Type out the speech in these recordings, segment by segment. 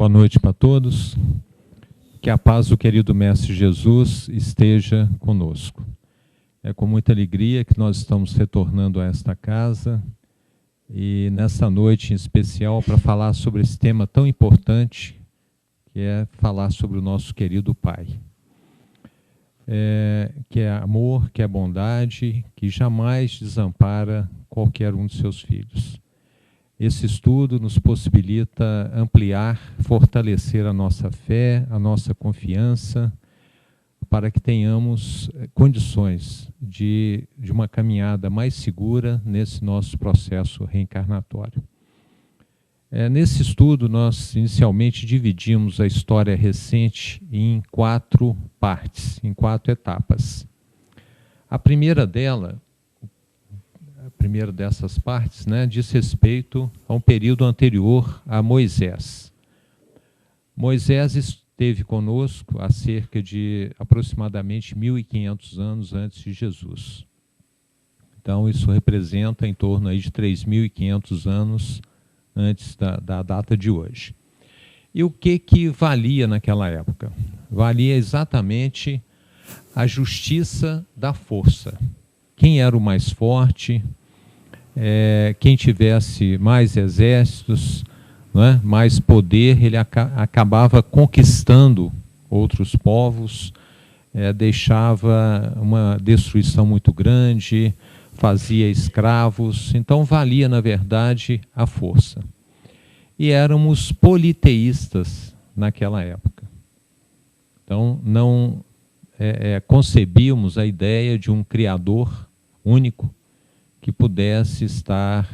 Boa noite para todos. Que a paz do querido Mestre Jesus esteja conosco. É com muita alegria que nós estamos retornando a esta casa e nessa noite em especial para falar sobre esse tema tão importante, que é falar sobre o nosso querido Pai. Que é amor, que é bondade, que jamais desampara qualquer um de seus filhos. Esse estudo nos possibilita ampliar, fortalecer a nossa fé, a nossa confiança, para que tenhamos condições de uma caminhada mais segura nesse nosso processo reencarnatório. Nesse estudo, nós inicialmente dividimos a história recente em 4 partes, em 4 etapas. A primeira dessas partes, diz respeito a um período anterior a Moisés. Moisés esteve conosco há cerca de aproximadamente 1.500 anos antes de Jesus. Então, isso representa em torno aí de 3.500 anos antes da data de hoje. E o que valia naquela época? Valia exatamente a justiça da força. Quem era o mais forte, quem tivesse mais exércitos, mais poder, ele acabava conquistando outros povos, deixava uma destruição muito grande, fazia escravos, então valia, na verdade, a força. E éramos politeístas naquela época. Então, não concebíamos a ideia de um Criador único que pudesse estar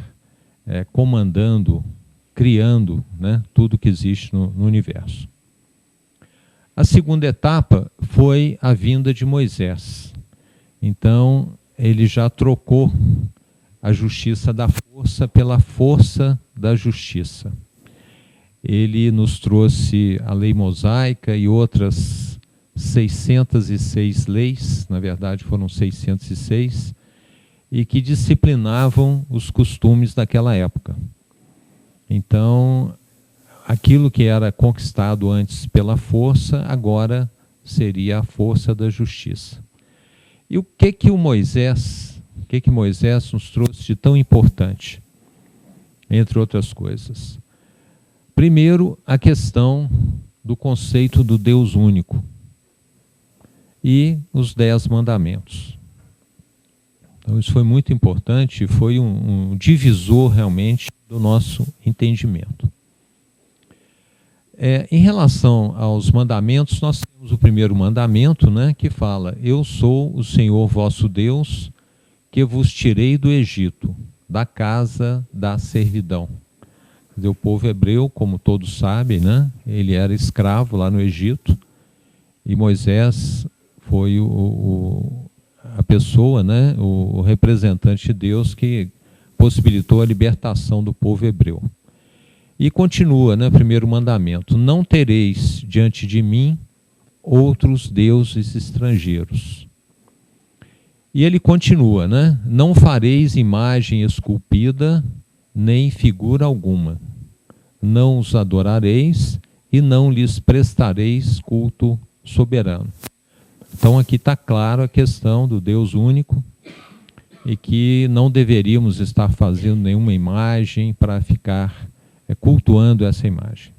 comandando, criando tudo que existe no universo. A segunda etapa foi a vinda de Moisés. Então, ele já trocou a justiça da força pela força da justiça. Ele nos trouxe a lei mosaica e outras 606 leis, na verdade foram 606, e que disciplinavam os costumes daquela época. Então, aquilo que era conquistado antes pela força, agora seria a força da justiça. E o que Moisés nos trouxe de tão importante? Entre outras coisas. Primeiro, a questão do conceito do Deus único e os 10 mandamentos. Então, isso foi muito importante, foi um divisor realmente do nosso entendimento. Em relação aos mandamentos, nós temos o primeiro mandamento, que fala: eu sou o Senhor vosso Deus, que vos tirei do Egito, da casa da servidão. Quer dizer, o povo hebreu, como todos sabem, ele era escravo lá no Egito, e Moisés foi a pessoa, o representante de Deus que possibilitou a libertação do povo hebreu. E continua, primeiro mandamento: não tereis diante de mim outros deuses estrangeiros. E ele continua, não fareis imagem esculpida, nem figura alguma. Não os adorareis e não lhes prestareis culto soberano. Então aqui está claro a questão do Deus único e que não deveríamos estar fazendo nenhuma imagem para ficar cultuando essa imagem.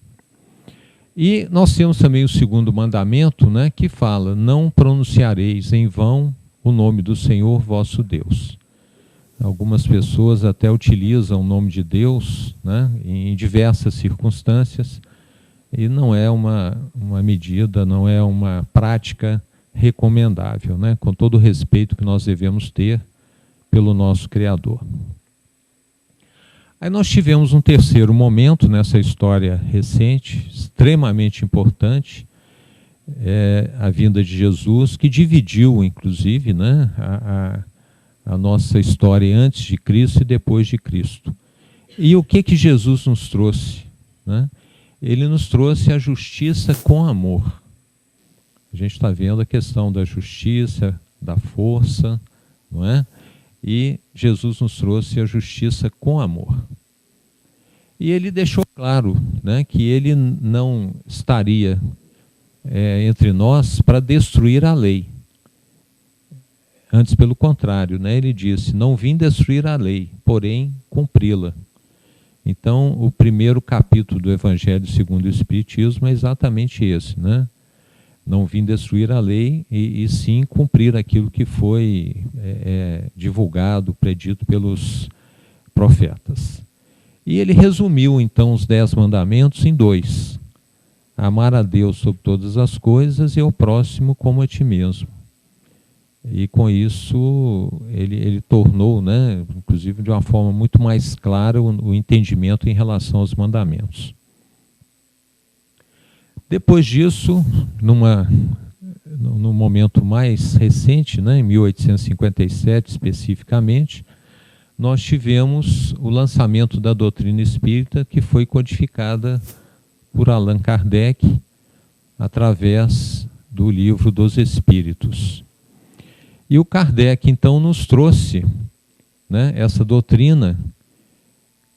E nós temos também o segundo mandamento, que fala: não pronunciareis em vão o nome do Senhor vosso Deus. Algumas pessoas até utilizam o nome de Deus em diversas circunstâncias, e não é uma medida, não é uma prática recomendável, com todo o respeito que nós devemos ter pelo nosso Criador. Aí nós tivemos um terceiro momento nessa história recente, extremamente importante, a vinda de Jesus, que dividiu, inclusive, a nossa história antes de Cristo e depois de Cristo. E o que Jesus nos trouxe? Ele nos trouxe a justiça com amor. A gente está vendo a questão da justiça, da força, não é? E Jesus nos trouxe a justiça com amor. E ele deixou claro, né, que ele não estaria entre nós para destruir a lei. Antes, pelo contrário, né, ele disse: não vim destruir a lei, porém cumpri-la. Então, o primeiro capítulo do Evangelho segundo o Espiritismo é exatamente esse, né? Não vim destruir a lei, e sim cumprir aquilo que foi divulgado, predito pelos profetas. E ele resumiu, então, os 10 mandamentos em 2. Amar a Deus sobre todas as coisas e ao próximo como a ti mesmo. E com isso ele tornou, né, inclusive de uma forma muito mais clara, o entendimento em relação aos mandamentos. Depois disso, num momento mais recente, né, em 1857 especificamente, nós tivemos o lançamento da doutrina espírita, que foi codificada por Allan Kardec através do Livro dos Espíritos. E o Kardec, então, nos trouxe, né, essa doutrina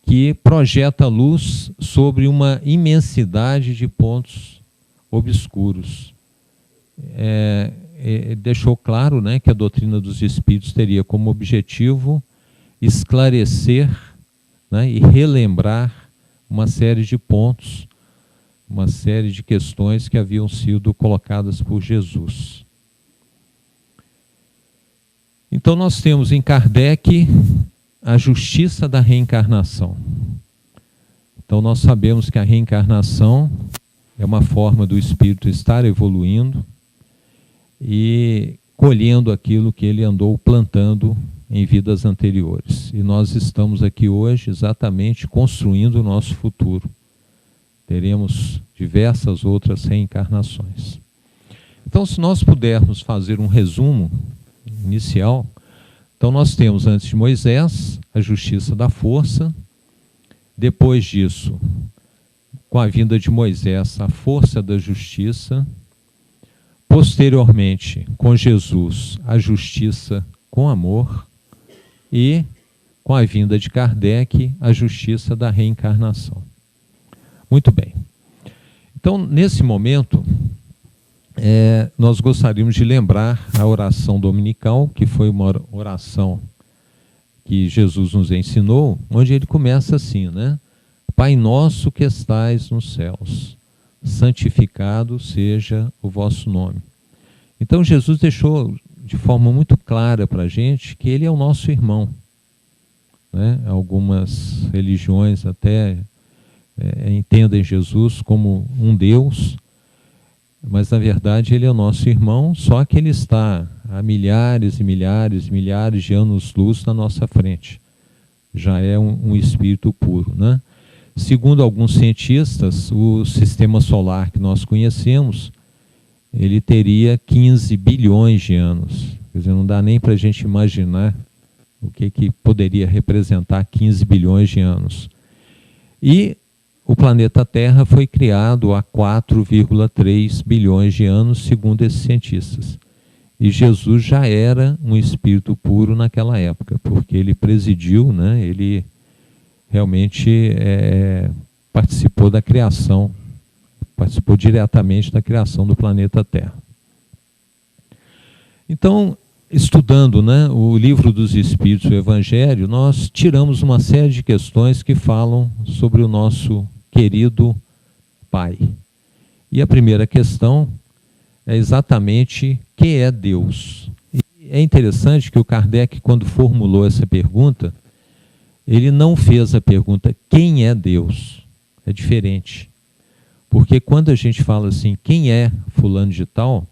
que projeta luz sobre uma imensidade de pontos obscuros. Deixou claro, né, que a doutrina dos Espíritos teria como objetivo esclarecer, né, e relembrar uma série de pontos, uma série de questões que haviam sido colocadas por Jesus. Então nós temos em Kardec a justiça da reencarnação. Então nós sabemos que a reencarnação é uma forma do espírito estar evoluindo e colhendo aquilo que ele andou plantando em vidas anteriores. E nós estamos aqui hoje exatamente construindo o nosso futuro. Teremos diversas outras reencarnações. Então, se nós pudermos fazer um resumo inicial, então nós temos antes de Moisés a justiça da força, depois disso, com a vinda de Moisés, a força da justiça, posteriormente, com Jesus, a justiça com amor, e com a vinda de Kardec, a justiça da reencarnação. Muito bem. Então, nesse momento, nós gostaríamos de lembrar a oração dominical, que foi uma oração que Jesus nos ensinou, onde ele começa assim, né? Pai nosso que estais nos céus, santificado seja o vosso nome. Então Jesus deixou de forma muito clara para a gente que ele é o nosso irmão, né? Algumas religiões até entendem Jesus como um Deus, mas na verdade ele é o nosso irmão, só que ele está a milhares e milhares e milhares de anos-luz na nossa frente. Já é um espírito puro, né? Segundo alguns cientistas, o sistema solar que nós conhecemos, ele teria 15 bilhões de anos. Quer dizer, não dá nem para a gente imaginar o que poderia representar 15 bilhões de anos. E o planeta Terra foi criado há 4,3 bilhões de anos, segundo esses cientistas. E Jesus já era um espírito puro naquela época, porque ele presidiu, né? Ele realmente participou da criação, participou diretamente da criação do planeta Terra. Então, estudando, né, o Livro dos Espíritos, o Evangelho, nós tiramos uma série de questões que falam sobre o nosso querido Pai. E a primeira questão é exatamente: que é Deus? E é interessante que o Kardec, quando formulou essa pergunta, ele não fez a pergunta quem é Deus. É diferente. Porque quando a gente fala assim, quem é fulano de tal,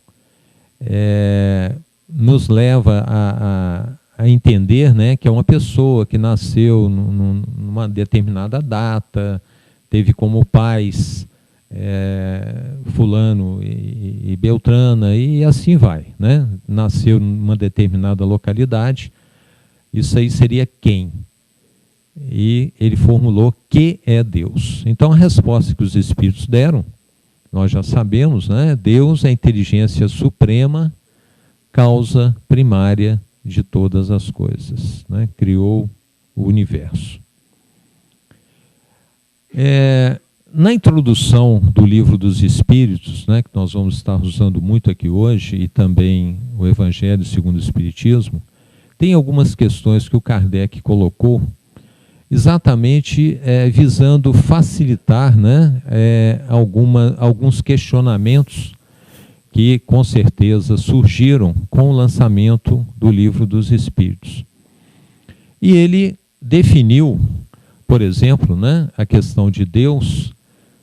nos leva a entender, né, que é uma pessoa que nasceu numa determinada data, teve como pais fulano e Beltrana, e assim vai, né? Nasceu numa determinada localidade, isso aí seria quem? E ele formulou que é Deus. Então a resposta que os Espíritos deram, nós já sabemos, né? Deus é a inteligência suprema, causa primária de todas as coisas, né? Criou o universo. Na introdução do Livro dos Espíritos, né, que nós vamos estar usando muito aqui hoje, e também o Evangelho segundo o Espiritismo, tem algumas questões que o Kardec colocou, exatamente visando facilitar, né, alguns questionamentos que com certeza surgiram com o lançamento do Livro dos Espíritos. E ele definiu, por exemplo, né, a questão de Deus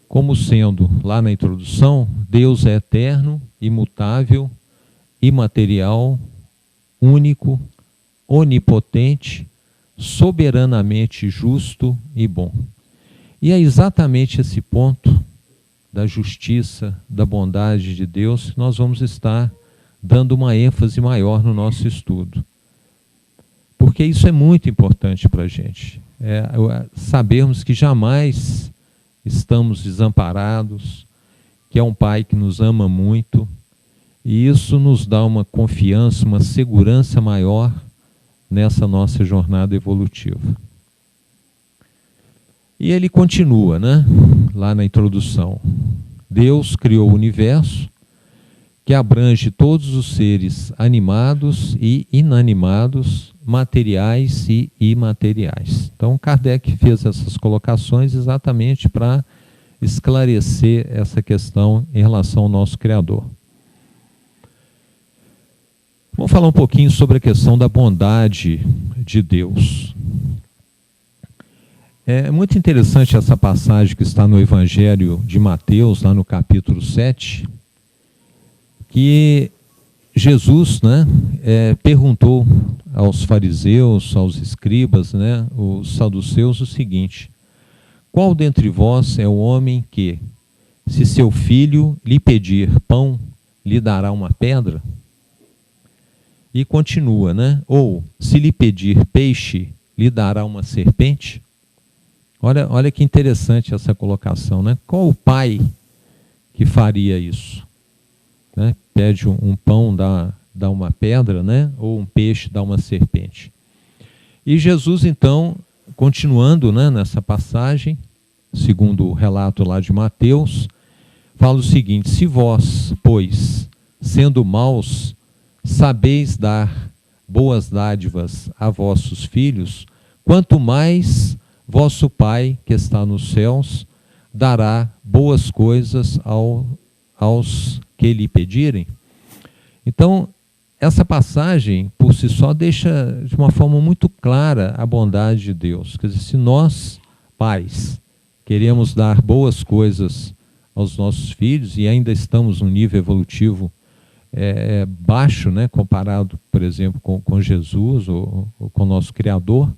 como sendo, lá na introdução, Deus é eterno, imutável, imaterial, único, onipotente, soberanamente justo e bom. E é exatamente esse ponto da justiça, da bondade de Deus que nós vamos estar dando uma ênfase maior no nosso estudo. Porque isso é muito importante para a gente. Sabermos que jamais estamos desamparados, que é um Pai que nos ama muito, e isso nos dá uma confiança, uma segurança maior nessa nossa jornada evolutiva. E ele continua, né? Lá na introdução. Deus criou o universo, que abrange todos os seres animados e inanimados, materiais e imateriais. Então, Kardec fez essas colocações exatamente para esclarecer essa questão em relação ao nosso Criador. Vamos falar um pouquinho sobre a questão da bondade de Deus. É muito interessante essa passagem que está no Evangelho de Mateus, lá no capítulo 7, que Jesus, né, perguntou aos fariseus, aos escribas, né, os saduceus, o seguinte: qual dentre vós é o homem que, se seu filho lhe pedir pão, lhe dará uma pedra? E continua, né? Ou, se lhe pedir peixe, lhe dará uma serpente? Olha que interessante essa colocação, né? Qual o pai que faria isso? Né? Pede um pão, dá uma pedra, né? Ou um peixe, dá uma serpente. E Jesus, então, continuando, né, nessa passagem, segundo o relato lá de Mateus, fala o seguinte: se vós, pois, sendo maus, sabeis dar boas dádivas a vossos filhos, quanto mais vosso Pai, que está nos céus, dará boas coisas aos que lhe pedirem. Então, essa passagem, por si só, deixa de uma forma muito clara a bondade de Deus. Quer dizer, se nós, pais, queremos dar boas coisas aos nossos filhos e ainda estamos num nível evolutivo baixo, né, comparado, por exemplo, com Jesus ou com o nosso Criador,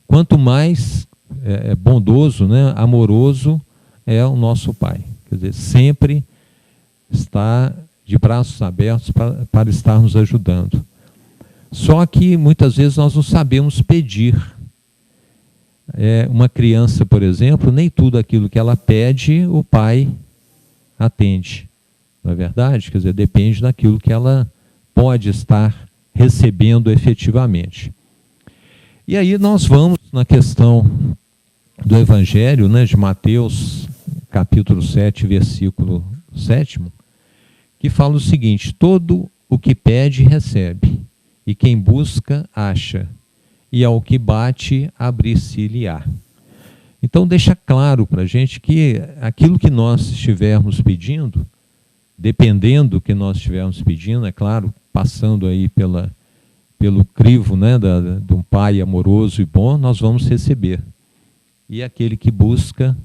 quanto mais bondoso, né, amoroso é o nosso Pai. Quer dizer, sempre está de braços abertos para estar nos ajudando. Só que muitas vezes nós não sabemos pedir. Uma criança, por exemplo, nem tudo aquilo que ela pede, o pai atende. Não é verdade? Quer dizer, depende daquilo que ela pode estar recebendo efetivamente. E aí nós vamos na questão do Evangelho, né, de Mateus, capítulo 7, versículo 7º, que fala o seguinte: todo o que pede, recebe, e quem busca, acha, e ao que bate, abrir-se-lhe-á. Então deixa claro para a gente que aquilo que nós estivermos pedindo, dependendo do que nós estivermos pedindo, é claro, passando aí pelo crivo, né, de um Pai amoroso e bom, nós vamos receber. E aquele que busca,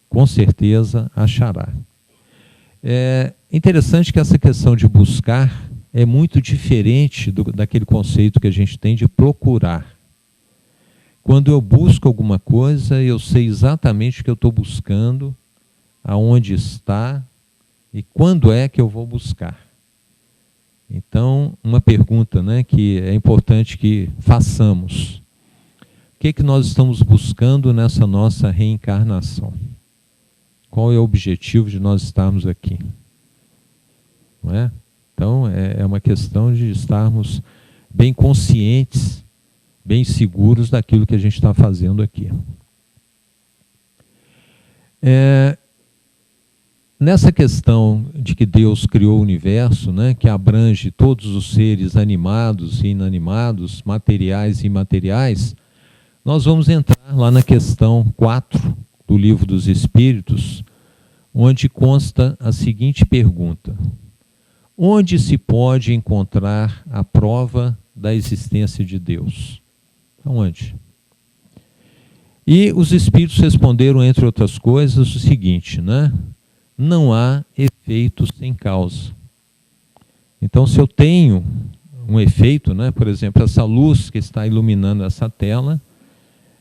com certeza, achará. É interessante que essa questão de buscar é muito diferente daquele conceito que a gente tem de procurar. Quando eu busco alguma coisa, eu sei exatamente o que eu estou buscando, aonde está e quando é que eu vou buscar. Então, uma pergunta, né, que é importante que façamos: o que nós estamos buscando nessa nossa reencarnação? Qual é o objetivo de nós estarmos aqui? Não é? Então, é uma questão de estarmos bem conscientes, bem seguros daquilo que a gente está fazendo aqui. Nessa questão de que Deus criou o universo, né, que abrange todos os seres animados e inanimados, materiais e imateriais, nós vamos entrar lá na questão 4 do Livro dos Espíritos, onde consta a seguinte pergunta: onde se pode encontrar a prova da existência de Deus? Aonde? E os Espíritos responderam, entre outras coisas, o seguinte, né? Não há efeito sem causa. Então, se eu tenho um efeito, né, por exemplo, essa luz que está iluminando essa tela,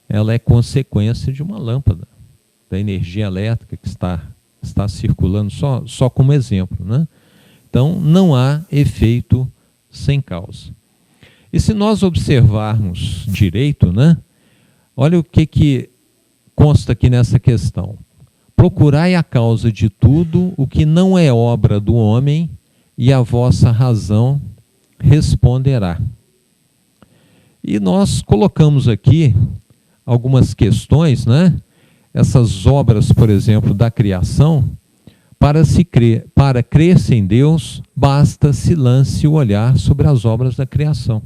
ela é consequência de uma lâmpada, da energia elétrica que está circulando, só como exemplo, né? Então, não há efeito sem causa. E se nós observarmos direito, né, olha o que consta aqui nessa questão. Procurai a causa de tudo o que não é obra do homem, e a vossa razão responderá. E nós colocamos aqui algumas questões, né? Essas obras, por exemplo, da criação, para crer-se em Deus, basta se lance o olhar sobre as obras da criação.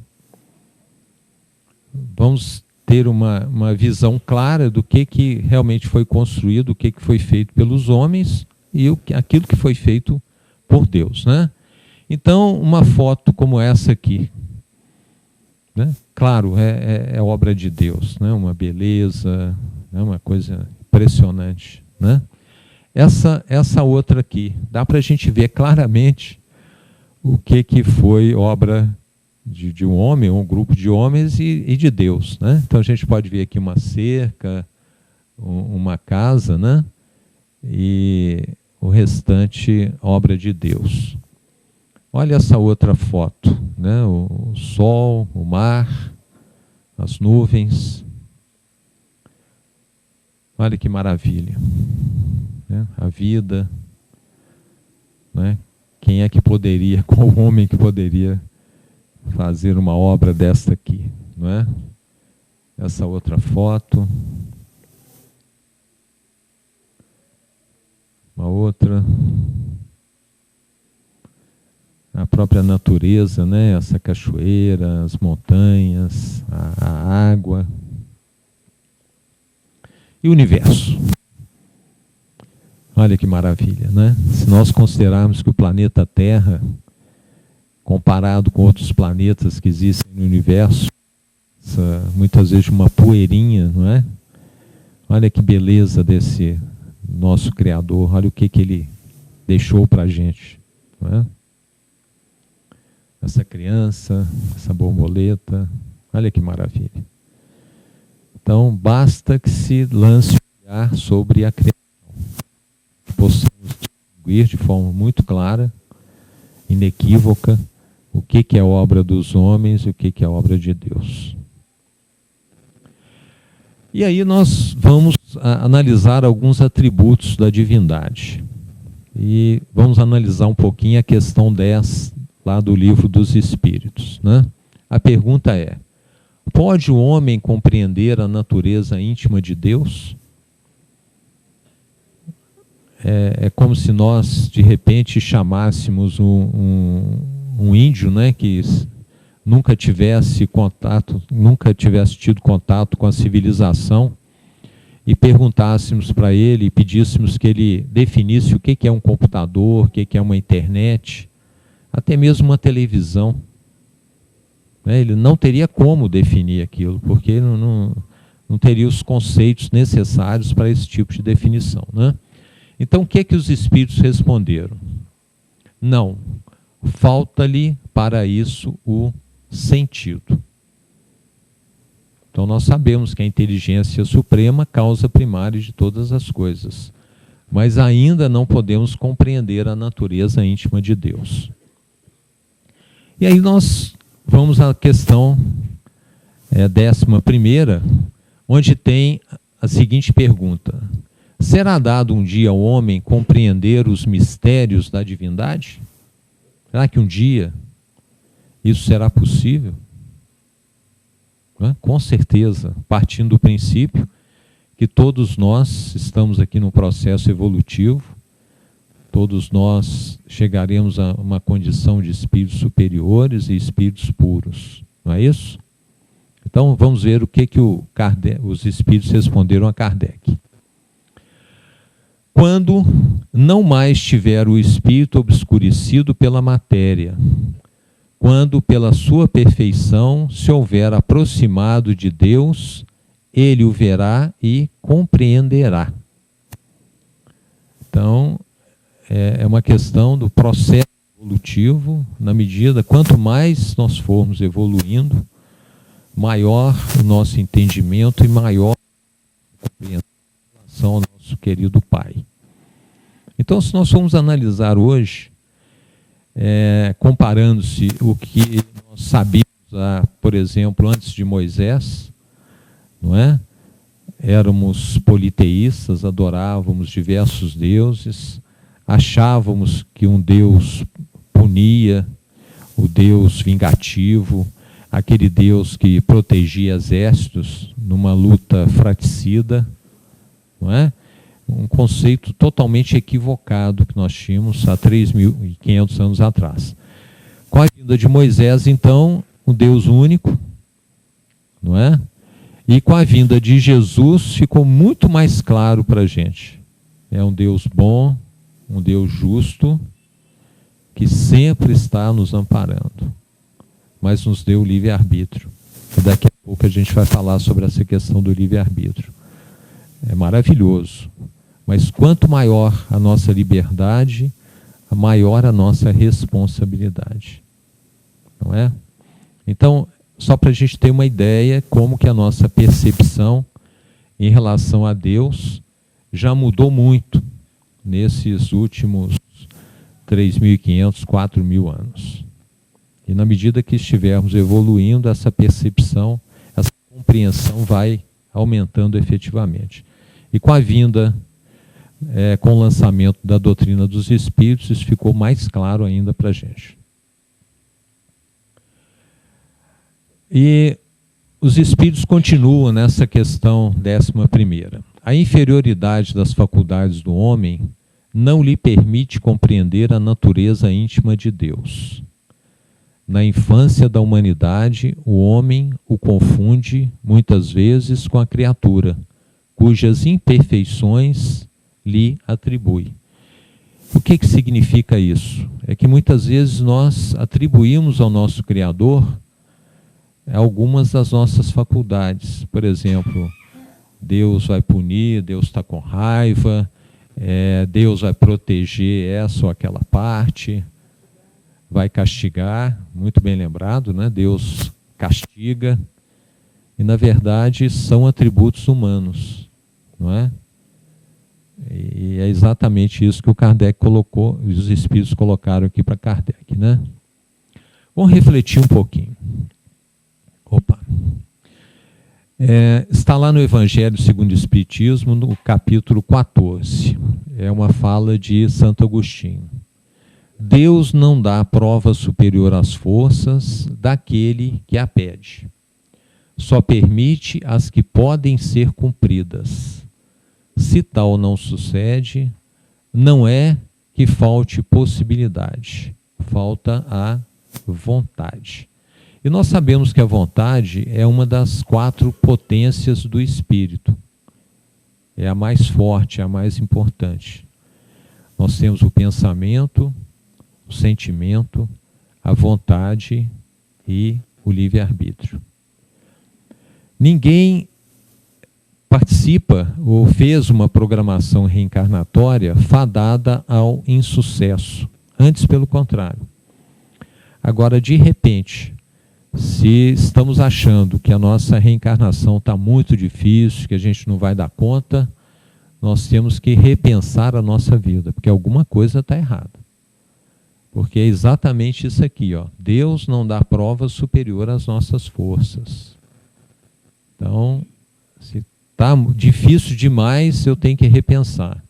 Vamos ter uma visão clara do que realmente foi construído, o que foi feito pelos homens e aquilo que foi feito por Deus, né? Então, uma foto como essa aqui, né? Claro, é obra de Deus, né? Uma beleza, né? Uma coisa impressionante, né? Essa outra aqui, dá para a gente ver claramente o que foi obra de um homem, um grupo de homens e de Deus, né? Então a gente pode ver aqui uma cerca, uma casa, né? E o restante obra de Deus. Olha essa outra foto, né? O sol, o mar, as nuvens. Olha que maravilha, né? A vida, né? Quem é que poderia, qual homem que poderia fazer uma obra desta aqui, não é? Essa outra foto, uma outra, a própria natureza, né? Essa cachoeira, as montanhas, a água e o universo. Olha que maravilha, né? Se nós considerarmos que o planeta Terra, comparado com outros planetas que existem no universo, muitas vezes uma poeirinha, não é? Olha que beleza desse nosso Criador, olha o que ele deixou para a gente, não é? Essa criança, essa borboleta, olha que maravilha. Então, basta que se lance o olhar sobre a criação, que possamos distinguir de forma muito clara, inequívoca, o que é obra dos homens e o que é obra de Deus. E aí nós vamos analisar alguns atributos da divindade. E vamos analisar um pouquinho a questão 10, lá do Livro dos Espíritos, né? A pergunta é: pode o homem compreender a natureza íntima de Deus? É como se nós, de repente, chamássemos um índio, né, que nunca tivesse tido contato com a civilização, e perguntássemos para ele, e pedíssemos que ele definisse o que é um computador, o que é uma internet, até mesmo uma televisão. Ele não teria como definir aquilo, porque ele não teria os conceitos necessários para esse tipo de definição, né? Então, o que os espíritos responderam? Não, falta-lhe para isso o sentido. Então, nós sabemos que a inteligência suprema, causa primária de todas as coisas, mas ainda não podemos compreender a natureza íntima de Deus. E aí nós vamos à questão 11ª, onde tem a seguinte pergunta: será dado um dia ao homem compreender os mistérios da divindade? Será que um dia isso será possível? Com certeza, partindo do princípio que todos nós estamos aqui num processo evolutivo, todos nós chegaremos a uma condição de espíritos superiores e espíritos puros, não é isso? Então vamos ver o que os espíritos responderam a Kardec. Quando não mais tiver o espírito obscurecido pela matéria, quando pela sua perfeição se houver aproximado de Deus, ele o verá e compreenderá. Então, é uma questão do processo evolutivo, na medida, quanto mais nós formos evoluindo, maior o nosso entendimento e maior a compreensão em relação ao nosso querido Pai. Então, se nós formos analisar hoje, comparando-se o que nós sabíamos, por exemplo, antes de Moisés, não é? Éramos politeístas, adorávamos diversos deuses, achávamos que um Deus punia, o Deus vingativo, aquele Deus que protegia exércitos numa luta fratricida, não é? Um conceito totalmente equivocado que nós tínhamos há 3.500 anos atrás. Com a vinda de Moisés, então, um Deus único, não é? E com a vinda de Jesus ficou muito mais claro para a gente. É um Deus bom, um Deus justo, que sempre está nos amparando, mas nos deu o livre-arbítrio. E daqui a pouco a gente vai falar sobre essa questão do livre-arbítrio. É maravilhoso, mas quanto maior a nossa liberdade, maior a nossa responsabilidade. Não é? Então, só para a gente ter uma ideia como que a nossa percepção em relação a Deus já mudou muito nesses últimos 3.500, 4.000 anos. E na medida que estivermos evoluindo, essa percepção, essa compreensão vai aumentando efetivamente. E com a vinda, com o lançamento da doutrina dos Espíritos, isso ficou mais claro ainda para a gente. E os Espíritos continuam nessa questão 11ª. A inferioridade das faculdades do homem não lhe permite compreender a natureza íntima de Deus. Na infância da humanidade, o homem o confunde muitas vezes com a criatura, cujas imperfeições lhe atribui. O que significa isso? É que muitas vezes nós atribuímos ao nosso Criador algumas das nossas faculdades. Por exemplo, Deus vai punir, Deus está com raiva, Deus vai proteger essa ou aquela parte, vai castigar, muito bem lembrado, né? Deus castiga, e na verdade são atributos humanos, não é? E é exatamente isso que o Kardec colocou, os Espíritos colocaram aqui para Kardec, né? Vamos refletir um pouquinho. Está lá no Evangelho segundo o Espiritismo, no capítulo 14. É uma fala de Santo Agostinho. Deus não dá prova superior às forças daquele que a pede. Só permite as que podem ser cumpridas. Se tal não sucede, não é que falte possibilidade, falta a vontade. E nós sabemos que a vontade é uma das 4 potências do espírito. É a mais forte, é a mais importante. Nós temos o pensamento, o sentimento, a vontade e o livre-arbítrio. Ninguém participa ou fez uma programação reencarnatória fadada ao insucesso. Antes, pelo contrário. Agora, de repente, se estamos achando que a nossa reencarnação está muito difícil, que a gente não vai dar conta, nós temos que repensar a nossa vida, porque alguma coisa está errada. Porque é exatamente isso aqui, ó. Deus não dá prova superior às nossas forças. Então, se está difícil demais, eu tenho que repensar.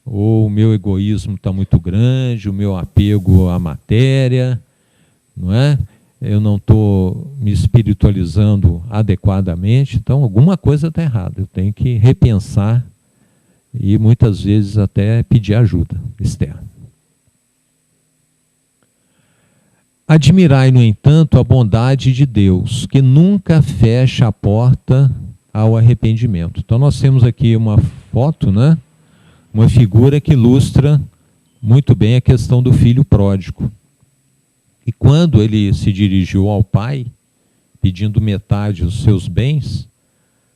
Ou o meu egoísmo está muito grande, o meu apego à matéria, não é? eu não estou me espiritualizando adequadamente, então alguma coisa está errada. Eu tenho que repensar e muitas vezes até pedir ajuda externa. Admirai, no entanto, a bondade de Deus, que nunca fecha a porta ao arrependimento. Então nós temos aqui uma foto, né? Uma figura que ilustra muito bem a questão do filho pródigo. E quando ele se dirigiu ao pai, pedindo metade dos seus bens,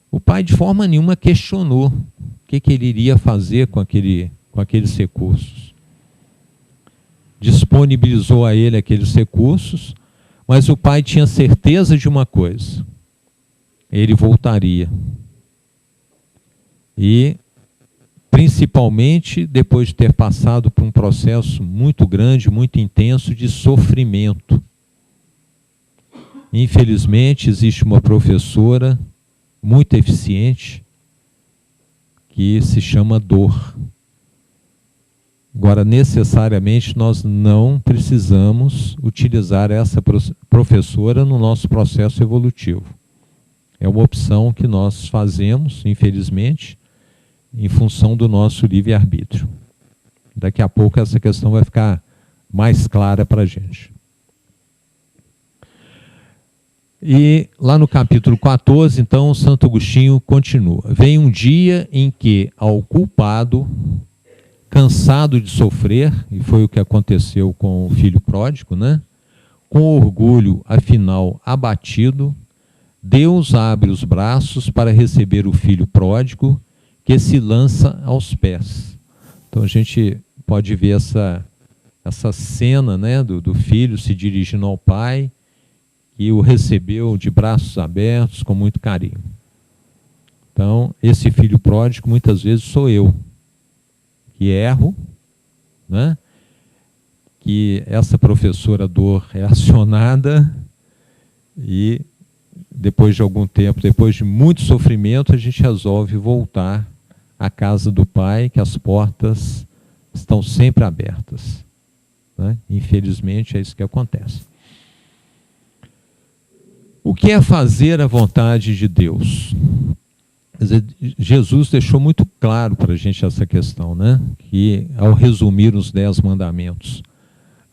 o pai de forma nenhuma questionou o que ele iria fazer com aqueles recursos. Disponibilizou a ele aqueles recursos, mas o pai tinha certeza de uma coisa: ele voltaria. E, principalmente, depois de ter passado por um processo muito grande, muito intenso de sofrimento. Infelizmente, existe uma professora muito eficiente que se chama dor. Agora, necessariamente, nós não precisamos utilizar essa professora no nosso processo evolutivo. É uma opção que nós fazemos, infelizmente, em função do nosso livre-arbítrio. Daqui a pouco essa questão vai ficar mais clara para a gente. E lá no capítulo 14, então, Santo Agostinho continua. Vem um dia em que ao culpado, cansado de sofrer, e foi o que aconteceu com o filho pródigo, né? Com orgulho, afinal, abatido, Deus abre os braços para receber o filho pródigo, que se lança aos pés. Então a gente pode ver essa cena, né, do filho se dirigindo ao pai, que o recebeu de braços abertos, com muito carinho. Então, esse filho pródigo muitas vezes sou eu, que erro, né? Que essa professora dor é acionada e depois de algum tempo, depois de muito sofrimento, a gente resolve voltar à casa do pai, que as portas estão sempre abertas, né? Infelizmente é isso que acontece. O que é fazer a vontade de Deus? Quer dizer, Jesus deixou muito claro para a gente essa questão, né? Que ao resumir os 10 mandamentos,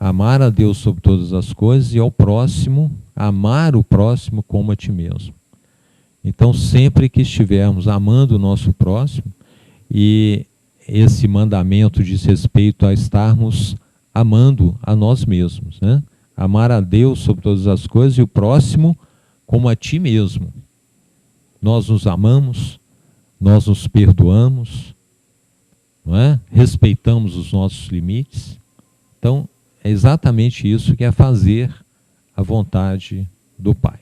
amar a Deus sobre todas as coisas e ao próximo, amar o próximo como a ti mesmo. Então, sempre que estivermos amando o nosso próximo, e esse mandamento diz respeito a estarmos amando a nós mesmos, né? Amar a Deus sobre todas as coisas e o próximo como a ti mesmo. Nós nos amamos, nós nos perdoamos, não é? Respeitamos os nossos limites. Então, é exatamente isso que é fazer a vontade do Pai.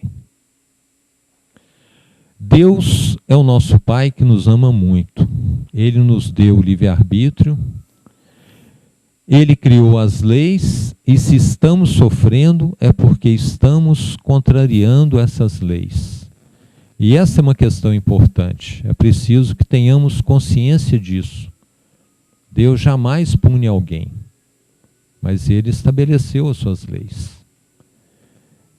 Deus é o nosso Pai que nos ama muito. Ele nos deu o livre-arbítrio, Ele criou as leis, e se estamos sofrendo é porque estamos contrariando essas leis. E essa é uma questão importante. É preciso que tenhamos consciência disso. Deus jamais pune alguém, mas Ele estabeleceu as suas leis.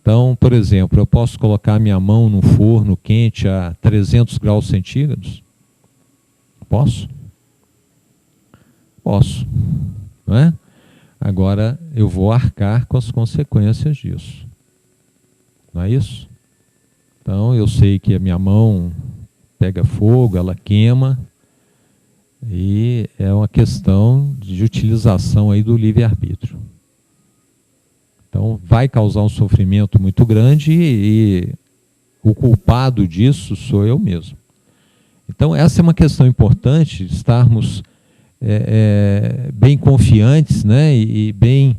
Então, por exemplo, eu posso colocar minha mão no forno quente a 300 graus centígrados? Posso? Posso, não é? Agora eu vou arcar com as consequências disso. Não é isso? Então eu sei que a minha mão pega fogo, ela queima, e é uma questão de utilização aí do livre-arbítrio. Então vai causar um sofrimento muito grande e o culpado disso sou eu mesmo. Então essa é uma questão importante, estarmos bem confiantes, né, e bem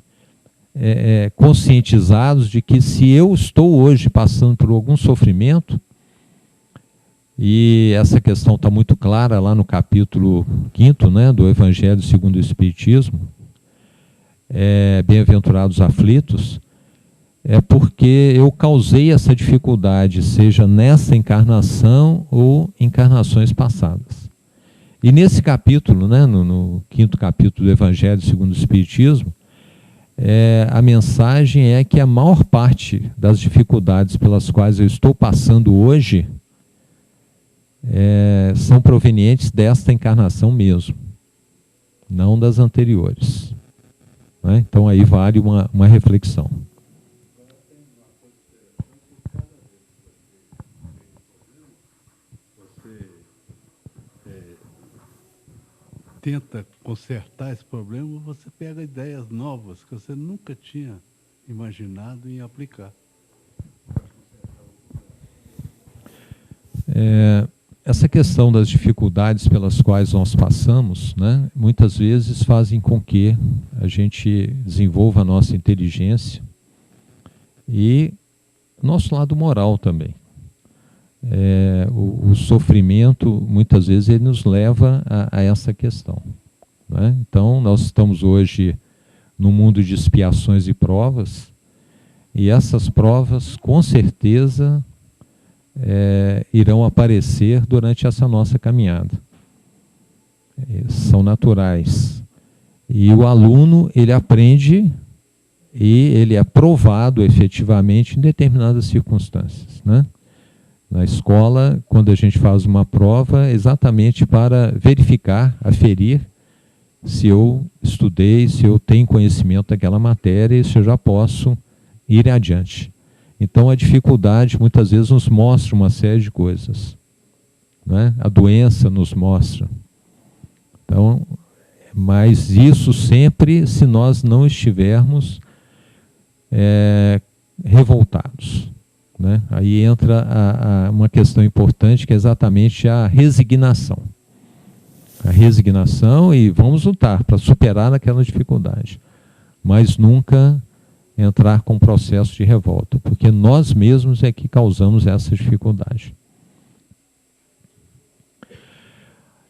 conscientizados de que se eu estou hoje passando por algum sofrimento, e essa questão está muito clara lá no capítulo 5º, né, do Evangelho segundo o Espiritismo, bem-aventurados os aflitos, é porque eu causei essa dificuldade, seja nessa encarnação ou encarnações passadas. E nesse capítulo, né, no 5º capítulo do Evangelho segundo o Espiritismo, a mensagem é que a maior parte das dificuldades pelas quais eu estou passando hoje são provenientes desta encarnação mesmo, não das anteriores. Né? Então aí vale uma reflexão. Tenta consertar esse problema, você pega ideias novas que você nunca tinha imaginado em aplicar. Essa questão das dificuldades pelas quais nós passamos, né, muitas vezes fazem com que a gente desenvolva a nossa inteligência e nosso lado moral também. O sofrimento, muitas vezes, ele nos leva a essa questão. Né? Então, nós estamos hoje num mundo de expiações e provas, e essas provas, com certeza, irão aparecer durante essa nossa caminhada. São naturais. E o aluno, ele aprende e ele é provado efetivamente em determinadas circunstâncias, né? Na escola, quando a gente faz uma prova, é exatamente para verificar, aferir se eu estudei, se eu tenho conhecimento daquela matéria e se eu já posso ir adiante. Então, a dificuldade, muitas vezes, nos mostra uma série de coisas. Né? A doença nos mostra. Então, mas isso sempre se nós não estivermos revoltados. Né? Aí entra uma questão importante, que é exatamente a resignação. A resignação, e vamos lutar para superar aquela dificuldade. Mas nunca entrar com um processo de revolta, porque nós mesmos é que causamos essa dificuldade.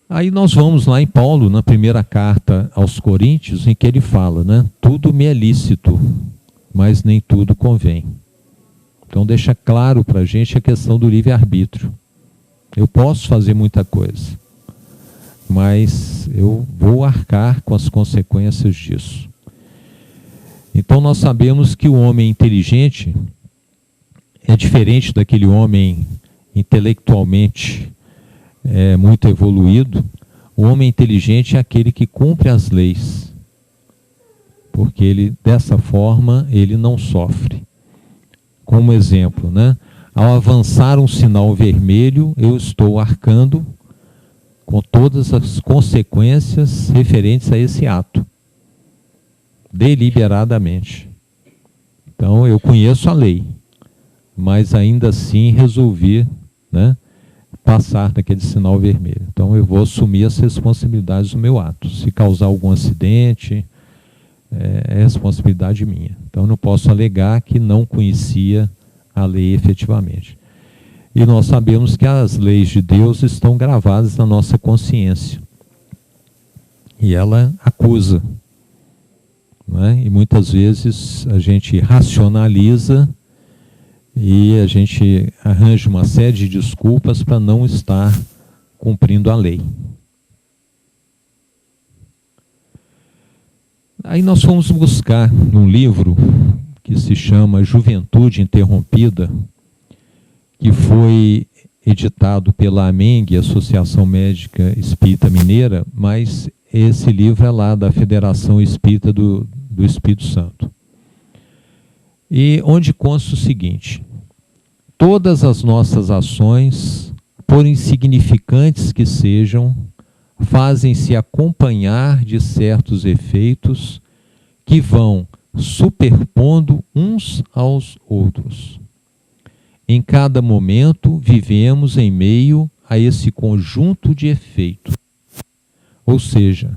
Aí nós vamos lá em Paulo, na primeira carta aos Coríntios, em que ele fala, né? Tudo me é lícito, mas nem tudo convém. Então deixa claro para a gente a questão do livre-arbítrio. Eu posso fazer muita coisa, mas eu vou arcar com as consequências disso. Então nós sabemos que o homem inteligente é diferente daquele homem intelectualmente muito evoluído. O homem inteligente é aquele que cumpre as leis, porque ele, dessa forma, ele não sofre. Como exemplo, né? Ao avançar um sinal vermelho, eu estou arcando com todas as consequências referentes a esse ato, deliberadamente. Então, eu conheço a lei, mas ainda assim resolvi, né, passar naquele sinal vermelho. Então, eu vou assumir as responsabilidades do meu ato. Se causar algum acidente, é responsabilidade minha. Então, eu não posso alegar que não conhecia a lei efetivamente. E nós sabemos que as leis de Deus estão gravadas na nossa consciência. E ela acusa. Não é? E muitas vezes a gente racionaliza e a gente arranja uma série de desculpas para não estar cumprindo a lei. Aí nós fomos buscar num livro que se chama Juventude Interrompida, que foi editado pela AMENG, Associação Médica Espírita Mineira, mas esse livro é lá da Federação Espírita do Espírito Santo. E onde consta o seguinte: todas as nossas ações, por insignificantes que sejam, fazem-se acompanhar de certos efeitos que vão superpondo uns aos outros. Em cada momento, vivemos em meio a esse conjunto de efeitos. Ou seja,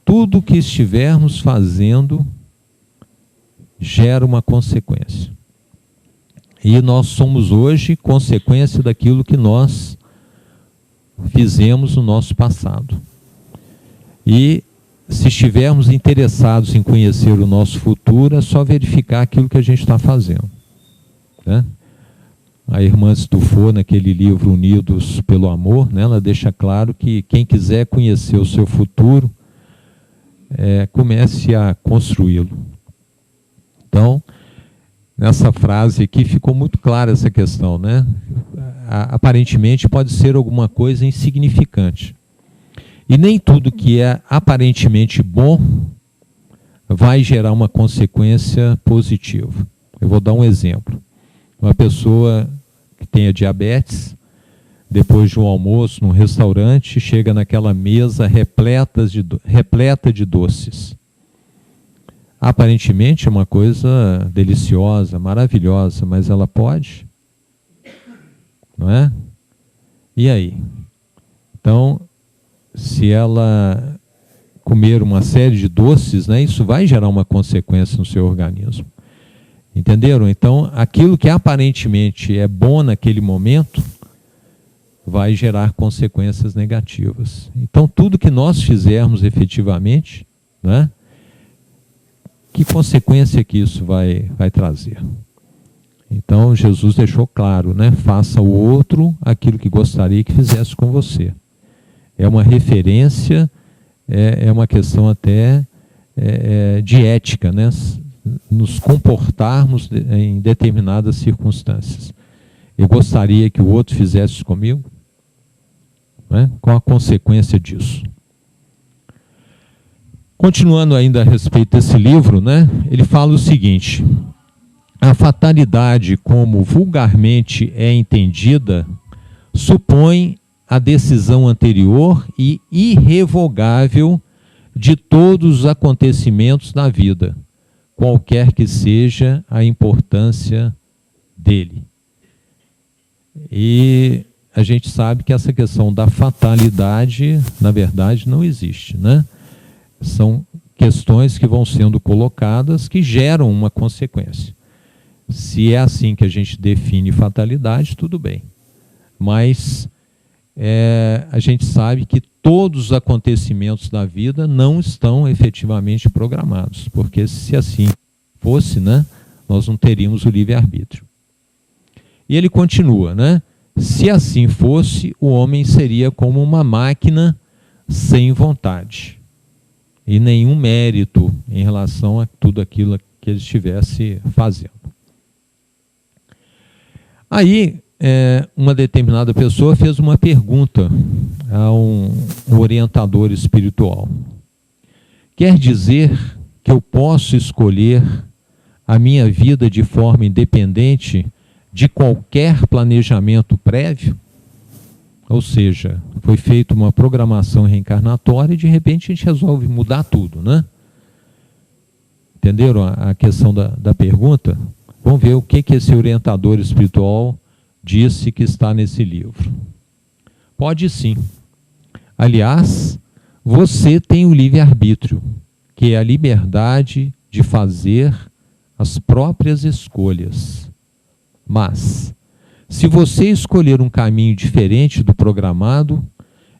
tudo o que estivermos fazendo gera uma consequência. E nós somos hoje consequência daquilo que nós fizemos no nosso passado. E se estivermos interessados em conhecer o nosso futuro, é só verificar aquilo que a gente está fazendo. Né? A irmã Stufo, naquele livro Unidos pelo Amor, né, ela deixa claro que quem quiser conhecer o seu futuro, comece a construí-lo. Então, nessa frase aqui ficou muito clara essa questão, né? Aparentemente pode ser alguma coisa insignificante. E nem tudo que é aparentemente bom vai gerar uma consequência positiva. Eu vou dar um exemplo. Uma pessoa que tenha diabetes, depois de um almoço num restaurante, chega naquela mesa repleta de doces. Aparentemente é uma coisa deliciosa, maravilhosa, mas ela pode? Não é? E aí? Então, se ela comer uma série de doces, né, isso vai gerar uma consequência no seu organismo. Entenderam? Então, aquilo que aparentemente é bom naquele momento, vai gerar consequências negativas. Então, tudo que nós fizermos efetivamente, né, que consequência que isso vai trazer? Então, Jesus deixou claro, né, faça ao outro aquilo que gostaria que fizesse com você. É uma referência, é uma questão até de ética, né, nos comportarmos em determinadas circunstâncias. Eu gostaria que o outro fizesse isso comigo? Né? Qual a consequência disso? Continuando ainda a respeito desse livro, né, ele fala o seguinte: a fatalidade, como vulgarmente é entendida, supõe a decisão anterior e irrevogável de todos os acontecimentos da vida, qualquer que seja a importância dele. E a gente sabe que essa questão da fatalidade, na verdade, não existe, né? São questões que vão sendo colocadas que geram uma consequência. Se é assim que a gente define fatalidade, tudo bem. Mas a gente sabe que todos os acontecimentos da vida não estão efetivamente programados, porque se assim fosse, né, nós não teríamos o livre-arbítrio. E ele continua, né? Se assim fosse, o homem seria como uma máquina sem vontade e nenhum mérito em relação a tudo aquilo que ele estivesse fazendo. Aí, uma determinada pessoa fez uma pergunta a um orientador espiritual. Quer dizer que eu posso escolher a minha vida de forma independente de qualquer planejamento prévio? Ou seja, foi feita uma programação reencarnatória e de repente a gente resolve mudar tudo, né? Entenderam a questão da pergunta? Vamos ver o que esse orientador espiritual disse que está nesse livro. Pode sim. Aliás, você tem o livre-arbítrio, que é a liberdade de fazer as próprias escolhas. Mas, se você escolher um caminho diferente do programado,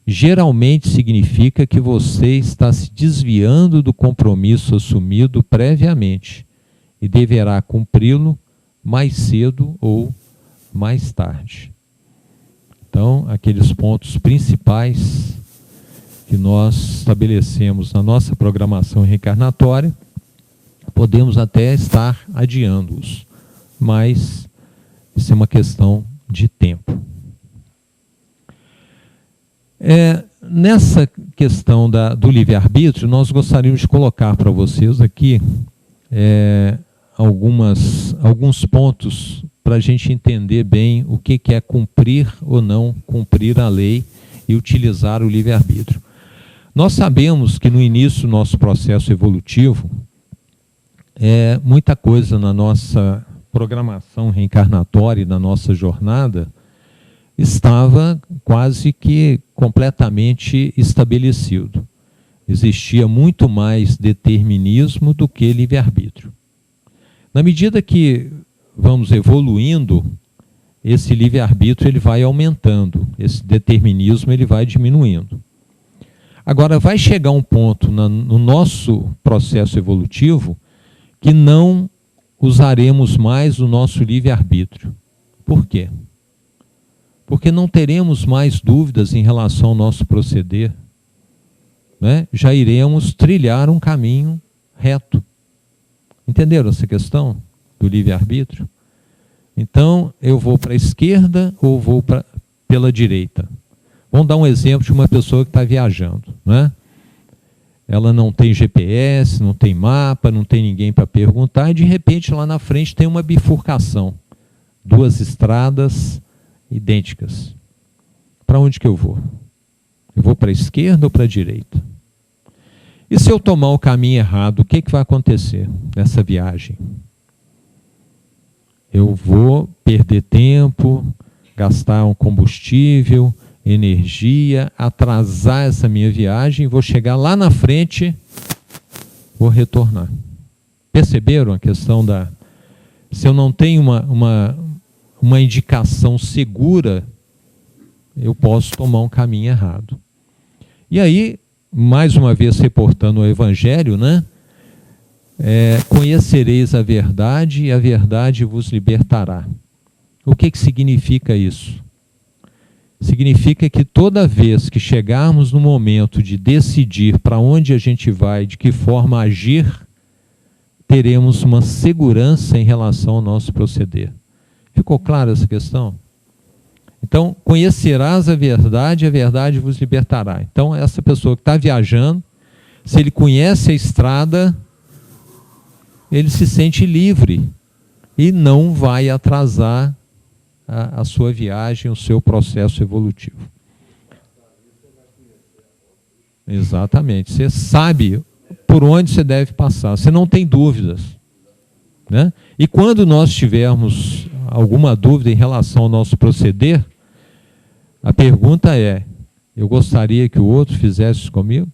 geralmente significa que você está se desviando do compromisso assumido previamente e deverá cumpri-lo mais cedo ou mais tarde. Então, aqueles pontos principais que nós estabelecemos na nossa programação reencarnatória, podemos até estar adiando-os, mas isso é uma questão de tempo. Nessa questão do livre-arbítrio, nós gostaríamos de colocar para vocês aqui alguns pontos para a gente entender bem o que é cumprir ou não cumprir a lei e utilizar o livre-arbítrio. Nós sabemos que no início do nosso processo evolutivo, muita coisa na nossa programação reencarnatória e na nossa jornada estava quase que completamente estabelecido. Existia muito mais determinismo do que livre-arbítrio. Na medida que vamos evoluindo, esse livre-arbítrio ele vai aumentando, esse determinismo ele vai diminuindo. Agora, vai chegar um ponto no nosso processo evolutivo que não usaremos mais o nosso livre-arbítrio. Por quê? Porque não teremos mais dúvidas em relação ao nosso proceder, né? Já iremos trilhar um caminho reto. Entenderam essa questão do livre-arbítrio? Então, eu vou para a esquerda ou vou pela direita? Vamos dar um exemplo de uma pessoa que está viajando, né? Ela não tem GPS, não tem mapa, não tem ninguém para perguntar, e de repente lá na frente tem uma bifurcação. Duas estradas idênticas. Para onde que eu vou? Eu vou para a esquerda ou para a direita? E se eu tomar o caminho errado, o que vai acontecer nessa viagem? Eu vou perder tempo, gastar um combustível, energia, atrasar essa minha viagem, vou chegar lá na frente, vou retornar. Perceberam a questão da... Se eu não tenho uma indicação segura, eu posso tomar um caminho errado. E aí, mais uma vez reportando o Evangelho, né? Conhecereis a verdade e a verdade vos libertará. O que significa isso? Significa que toda vez que chegarmos no momento de decidir para onde a gente vai, de que forma agir, teremos uma segurança em relação ao nosso proceder. Ficou clara essa questão? Então, conhecerás a verdade vos libertará. Então, essa pessoa que está viajando, se ele conhece a estrada, ele se sente livre e não vai atrasar a sua viagem, o seu processo evolutivo. Exatamente. Você sabe por onde você deve passar, você não tem dúvidas, né? E quando nós tivermos alguma dúvida em relação ao nosso proceder, a pergunta é: eu gostaria que o outro fizesse isso comigo?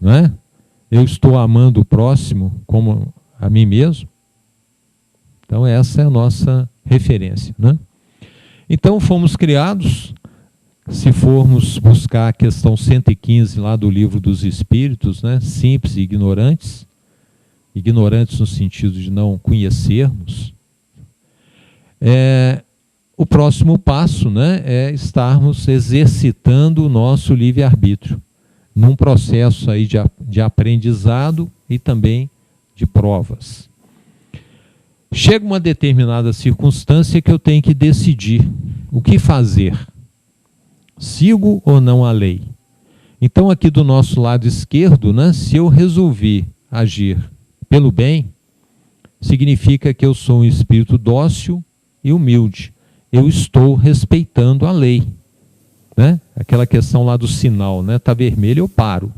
Não é? Eu estou amando o próximo como a mim mesmo? Então essa é a nossa referência, né? Então fomos criados, se formos buscar a questão 115 lá do Livro dos Espíritos, né? Simples e ignorantes, ignorantes no sentido de não conhecermos, o próximo passo, né, é estarmos exercitando o nosso livre-arbítrio, num processo aí de aprendizado e também de provas. Chega uma determinada circunstância que eu tenho que decidir o que fazer. Sigo ou não a lei? Então aqui do nosso lado esquerdo, né, se eu resolvi agir pelo bem, significa que eu sou um espírito dócil e humilde. Eu estou respeitando a lei, né? Aquela questão lá do sinal, né? Está vermelho, eu paro.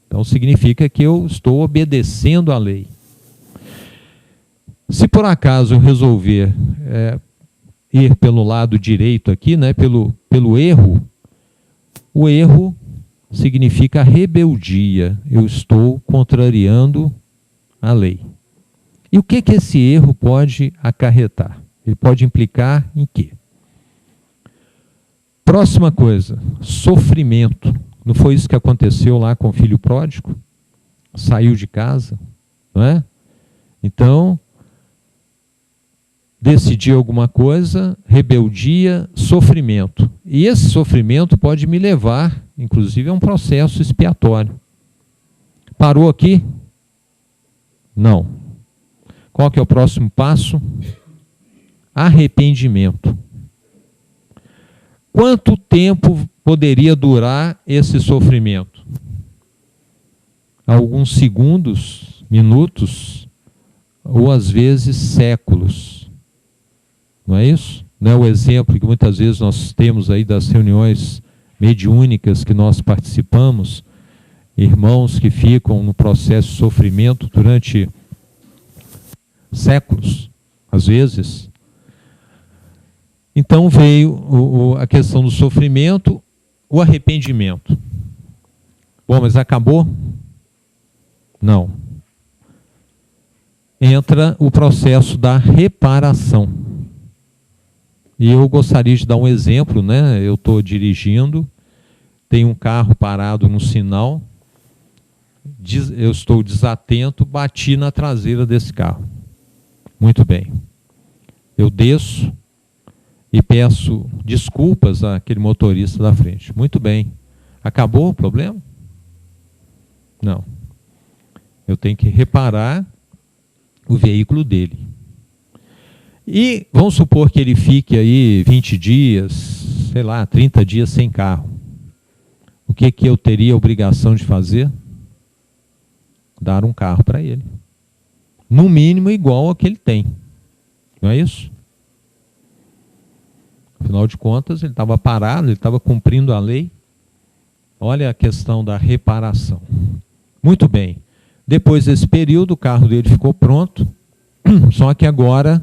Então significa que eu estou obedecendo a lei. Se por acaso eu resolver ir pelo lado direito aqui, né? Pelo erro, o erro significa rebeldia. Eu estou contrariando a lei. E o que esse erro pode acarretar? Ele pode implicar em quê? Próxima coisa, sofrimento. Não foi isso que aconteceu lá com o filho pródigo? Saiu de casa, não é? Então, decidir alguma coisa, rebeldia, sofrimento. E esse sofrimento pode me levar, inclusive, a um processo expiatório. Parou aqui? Não. Qual que é o próximo passo? Arrependimento. Quanto tempo poderia durar esse sofrimento? Alguns segundos, minutos, ou às vezes séculos. Não é isso? Não é o exemplo que muitas vezes nós temos aí das reuniões mediúnicas que nós participamos, irmãos que ficam no processo de sofrimento durante séculos, às vezes. Então veio a questão do sofrimento, o arrependimento. Bom, mas acabou? Não. Entra o processo da reparação. E eu gostaria de dar um exemplo, né? Eu estou dirigindo, tem um carro parado no sinal, eu estou desatento, bati na traseira desse carro. Muito bem. Eu desço e peço desculpas àquele motorista da frente. Muito bem. Acabou o problema? Não. Eu tenho que reparar o veículo dele. E vamos supor que ele fique aí 20 dias, sei lá, 30 dias sem carro. O que eu teria a obrigação de fazer? Dar um carro para ele. No mínimo igual ao que ele tem. Não é isso? Afinal de contas, ele estava parado, ele estava cumprindo a lei. Olha a questão da reparação. Muito bem. Depois desse período, o carro dele ficou pronto, só que agora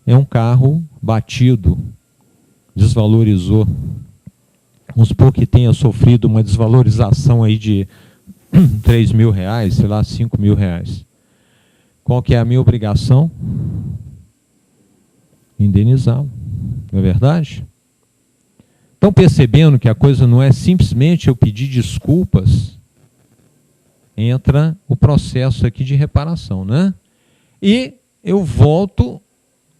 é um carro batido, desvalorizou. Vamos supor que tenha sofrido uma desvalorização aí de R$3.000, sei lá, R$5.000. Qual que é a minha obrigação? Indenizá-lo, não é verdade? Estão percebendo que a coisa não é simplesmente eu pedir desculpas, entra o processo aqui de reparação, né? E eu volto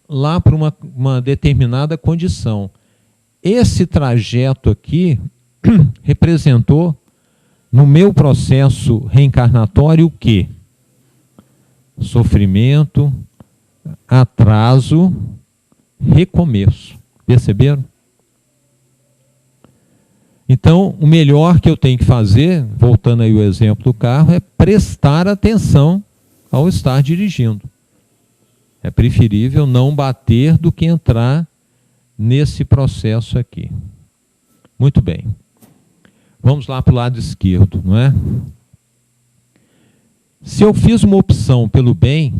lá para uma determinada condição. Esse trajeto aqui representou, no meu processo reencarnatório, o quê? Sofrimento, atraso, recomeço. Perceberam? Então, o melhor que eu tenho que fazer, voltando aí ao exemplo do carro, é prestar atenção ao estar dirigindo. É preferível não bater do que entrar nesse processo aqui. Muito bem. Vamos lá para o lado esquerdo, não é? Se eu fiz uma opção pelo bem,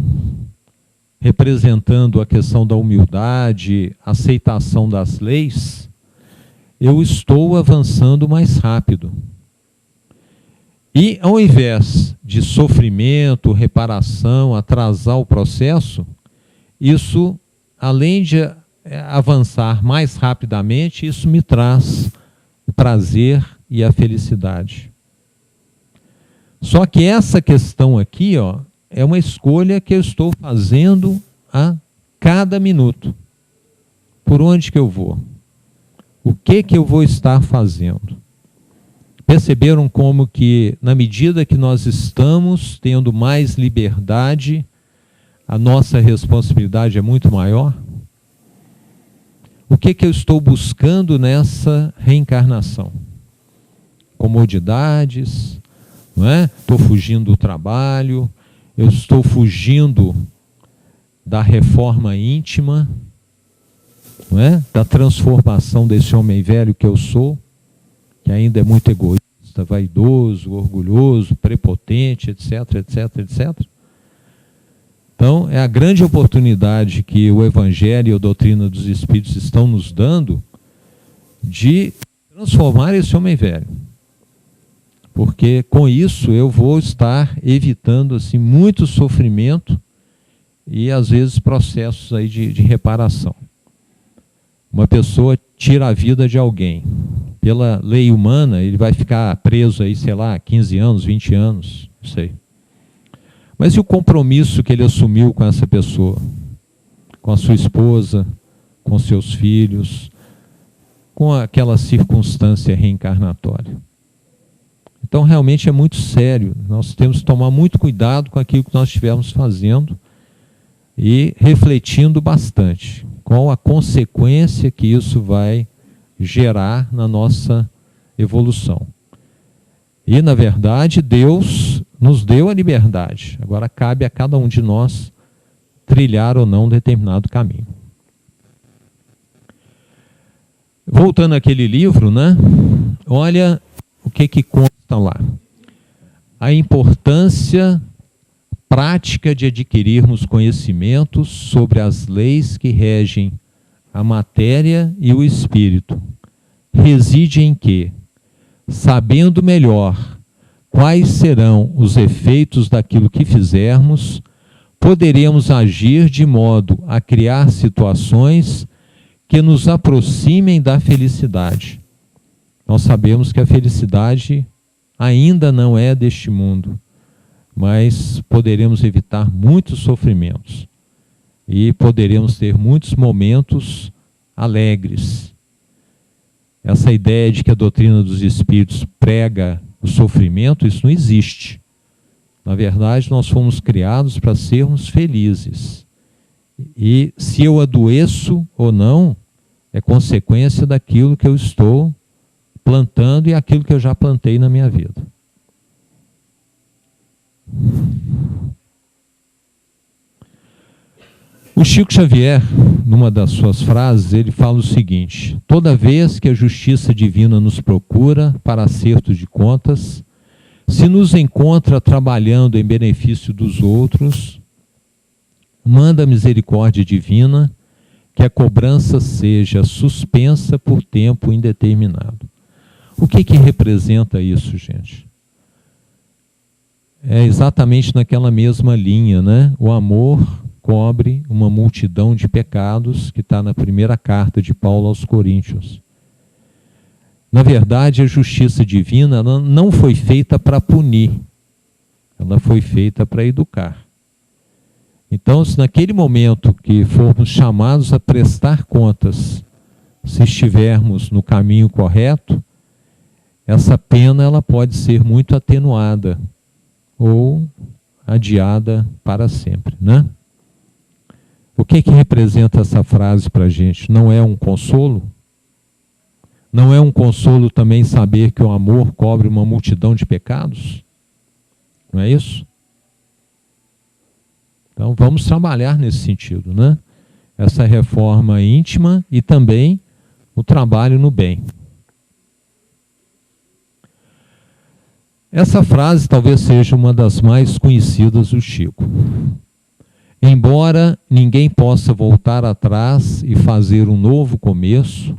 representando a questão da humildade, aceitação das leis, eu estou avançando mais rápido. E ao invés de sofrimento, reparação, atrasar o processo, isso, além de avançar mais rapidamente, isso me traz o prazer e a felicidade. Só que essa questão aqui, ó, é uma escolha que eu estou fazendo a cada minuto. Por onde que eu vou? O que eu vou estar fazendo? Perceberam como que, na medida que nós estamos tendo mais liberdade, a nossa responsabilidade é muito maior? O que eu estou buscando nessa reencarnação? Comodidades, não é? Estou fugindo do trabalho, eu estou fugindo da reforma íntima, não é? Da transformação desse homem velho que eu sou, que ainda é muito egoísta, vaidoso, orgulhoso, prepotente, etc, etc, etc. Então, é a grande oportunidade que o Evangelho e a doutrina dos Espíritos estão nos dando de transformar esse homem velho. Porque com isso eu vou estar evitando assim, muito sofrimento e às vezes processos aí de reparação. Uma pessoa tira a vida de alguém. Pela lei humana, ele vai ficar preso aí, sei lá, 15 anos, 20 anos, não sei. Mas e o compromisso que ele assumiu com essa pessoa? Com a sua esposa, com seus filhos, com aquela circunstância reencarnatória? Então, realmente é muito sério. Nós temos que tomar muito cuidado com aquilo que nós estivermos fazendo e refletindo bastante. Qual a consequência que isso vai gerar na nossa evolução. E, na verdade, Deus nos deu a liberdade. Agora cabe a cada um de nós trilhar ou não um determinado caminho. Voltando àquele livro, né? Olha o que consta lá. A importância prática de adquirirmos conhecimentos sobre as leis que regem a matéria e o espírito. Reside em que, sabendo melhor quais serão os efeitos daquilo que fizermos, poderemos agir de modo a criar situações que nos aproximem da felicidade. Nós sabemos que a felicidade ainda não é deste mundo, mas poderemos evitar muitos sofrimentos e poderemos ter muitos momentos alegres. Essa ideia de que a doutrina dos espíritos prega o sofrimento, isso não existe. Na verdade, nós fomos criados para sermos felizes. E se eu adoeço ou não, é consequência daquilo que eu estou plantando e aquilo que eu já plantei na minha vida. O Chico Xavier, numa das suas frases, ele fala o seguinte: toda vez que a justiça divina nos procura para acerto de contas, se nos encontra trabalhando em benefício dos outros, manda a misericórdia divina que a cobrança seja suspensa por tempo indeterminado. O que representa isso, gente? É exatamente naquela mesma linha, né? O amor cobre uma multidão de pecados, que está na primeira carta de Paulo aos Coríntios. Na verdade, a justiça divina não foi feita para punir, ela foi feita para educar. Então, se naquele momento que formos chamados a prestar contas, se estivermos no caminho correto, essa pena ela pode ser muito atenuada ou adiada para sempre, né? O que representa essa frase para a gente? Não é um consolo? Não é um consolo também saber que o amor cobre uma multidão de pecados? Não é isso? Então vamos trabalhar nesse sentido, né? Essa reforma íntima e também o trabalho no bem. Essa frase talvez seja uma das mais conhecidas do Chico. Embora ninguém possa voltar atrás e fazer um novo começo,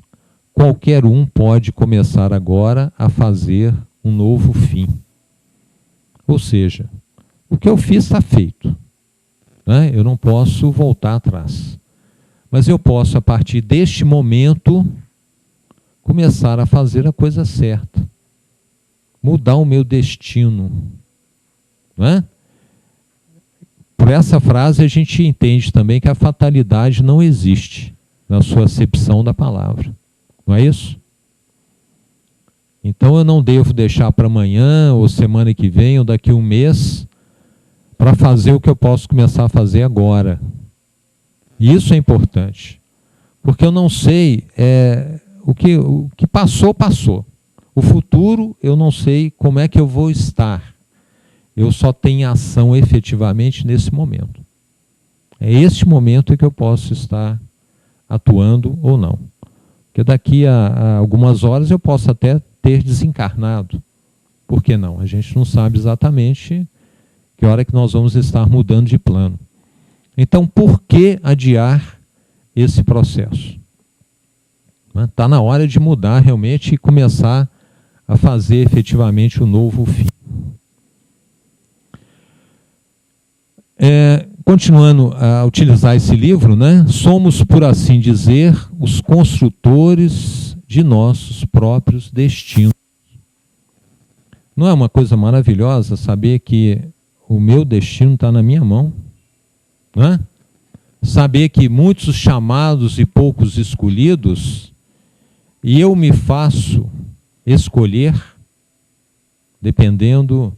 qualquer um pode começar agora a fazer um novo fim. Ou seja, o que eu fiz está feito, né? Eu não posso voltar atrás. Mas eu posso, a partir deste momento, começar a fazer a coisa certa. Mudar o meu destino. Não é? Por essa frase a gente entende também que a fatalidade não existe na sua acepção da palavra. Não é isso? Então eu não devo deixar para amanhã, ou semana que vem, ou daqui a um mês, para fazer o que eu posso começar a fazer agora. E isso é importante. Porque eu não sei, o que passou, passou. O futuro eu não sei como é que eu vou estar. Eu só tenho ação efetivamente nesse momento. É este momento em que eu posso estar atuando ou não. Porque daqui a algumas horas eu posso até ter desencarnado. Por que não? A gente não sabe exatamente que hora que nós vamos estar mudando de plano. Então, por que adiar esse processo? Está na hora de mudar realmente e começar a fazer efetivamente o novo fim. Continuando a utilizar esse livro, né? Somos, por assim dizer, os construtores de nossos próprios destinos. Não é uma coisa maravilhosa saber que o meu destino está na minha mão? Não é? Saber que muitos chamados e poucos escolhidos, e eu me faço escolher, dependendo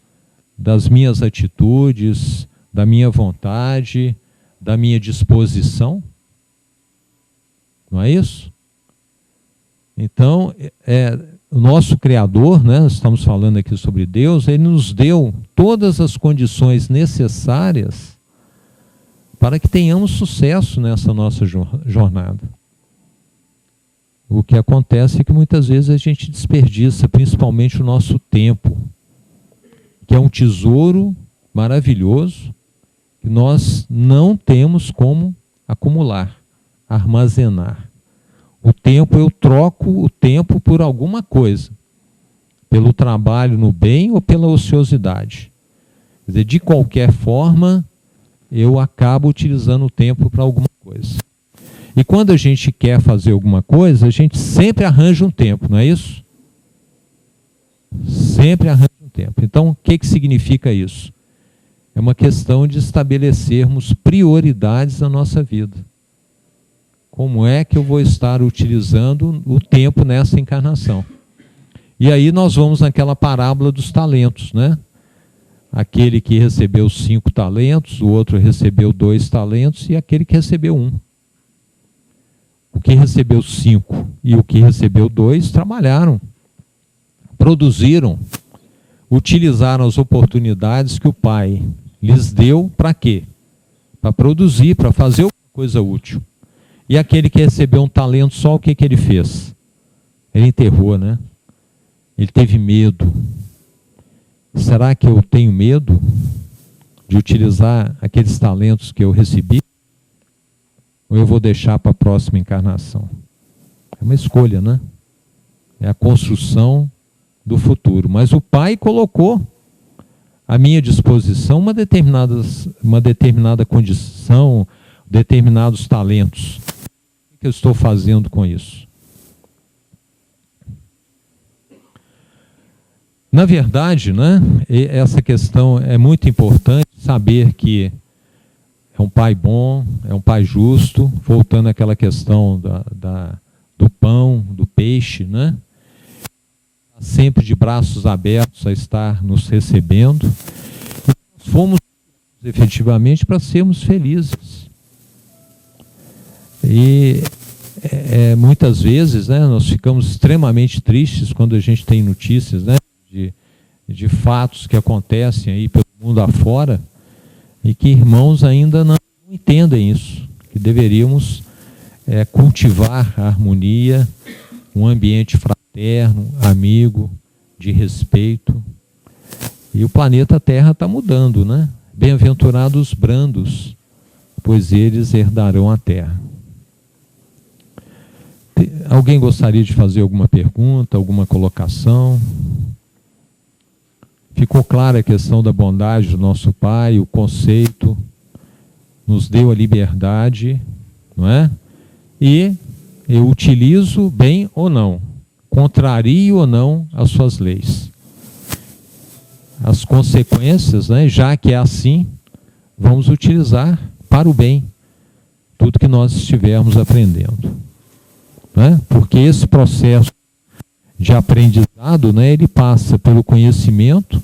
das minhas atitudes, da minha vontade, da minha disposição. Não é isso? Então, o nosso Criador, né, estamos falando aqui sobre Deus, Ele nos deu todas as condições necessárias para que tenhamos sucesso nessa nossa jornada. O que acontece é que muitas vezes a gente desperdiça, principalmente o nosso tempo, que é um tesouro maravilhoso, que nós não temos como acumular, armazenar. O tempo, eu troco o tempo por alguma coisa, pelo trabalho no bem ou pela ociosidade. Quer dizer, de qualquer forma, eu acabo utilizando o tempo para alguma coisa. E quando a gente quer fazer alguma coisa, a gente sempre arranja um tempo, não é isso? Sempre arranja um tempo. Então, o que significa isso? É uma questão de estabelecermos prioridades na nossa vida. Como é que eu vou estar utilizando o tempo nessa encarnação? E aí nós vamos naquela parábola dos talentos, né? aquele que recebeu 5 talentos, o outro recebeu 2 talentos e aquele que recebeu 1. O que recebeu 5 e o que recebeu 2 trabalharam, produziram, utilizaram as oportunidades que o Pai lhes deu para quê? Para produzir, para fazer alguma coisa útil. E aquele que recebeu um talento só, o que ele fez? Ele enterrou, né? Ele teve medo. Será que eu tenho medo de utilizar aqueles talentos que eu recebi? Ou eu vou deixar para a próxima encarnação? É uma escolha, né? É a construção do futuro. Mas o Pai colocou à minha disposição uma determinada condição, determinados talentos. O que eu estou fazendo com isso? Na verdade, né, essa questão é muito importante, saber que é um pai bom, é um pai justo, voltando àquela questão do pão, do peixe, né? Sempre de braços abertos a estar nos recebendo. E nós fomos efetivamente para sermos felizes. E muitas vezes, né, nós ficamos extremamente tristes quando a gente tem notícias, né, de fatos que acontecem aí pelo mundo afora e que irmãos ainda não entendem isso, que deveríamos cultivar a harmonia, um ambiente fraterno, amigo, de respeito. E o planeta Terra está mudando, né? Bem-aventurados os brandos, pois eles herdarão a Terra. Alguém gostaria de fazer alguma pergunta, alguma colocação? Ficou clara a questão da bondade do nosso Pai, o conceito, nos deu a liberdade, não é? E eu utilizo bem ou não, contrario ou não as suas leis. As consequências, né, já que é assim, vamos utilizar para o bem tudo que nós estivermos aprendendo. Né? Porque esse processo de aprendizado, né, ele passa pelo conhecimento,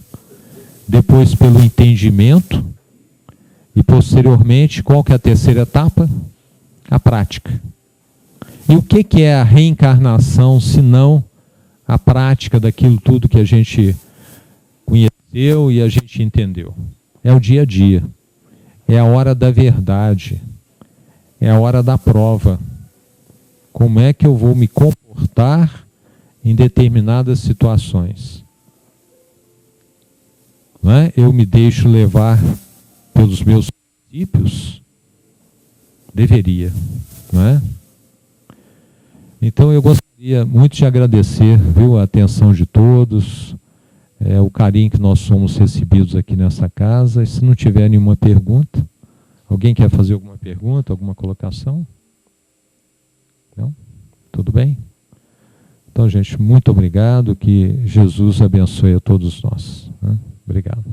depois pelo entendimento e posteriormente, qual que é a terceira etapa? A prática. E o que é a reencarnação, se não a prática daquilo tudo que a gente conheceu e a gente entendeu? É o dia a dia, é a hora da verdade, é a hora da prova. Como é que eu vou me comportar em determinadas situações? Não é? Eu me deixo levar pelos meus princípios? Deveria, não é? Então eu gostaria muito de agradecer, viu, a atenção de todos, o carinho que nós somos recebidos aqui nessa casa. E se não tiver nenhuma pergunta, alguém quer fazer alguma pergunta, alguma colocação? Não? Tudo bem? Então, gente, muito obrigado, que Jesus abençoe a todos nós. Né? Obrigado.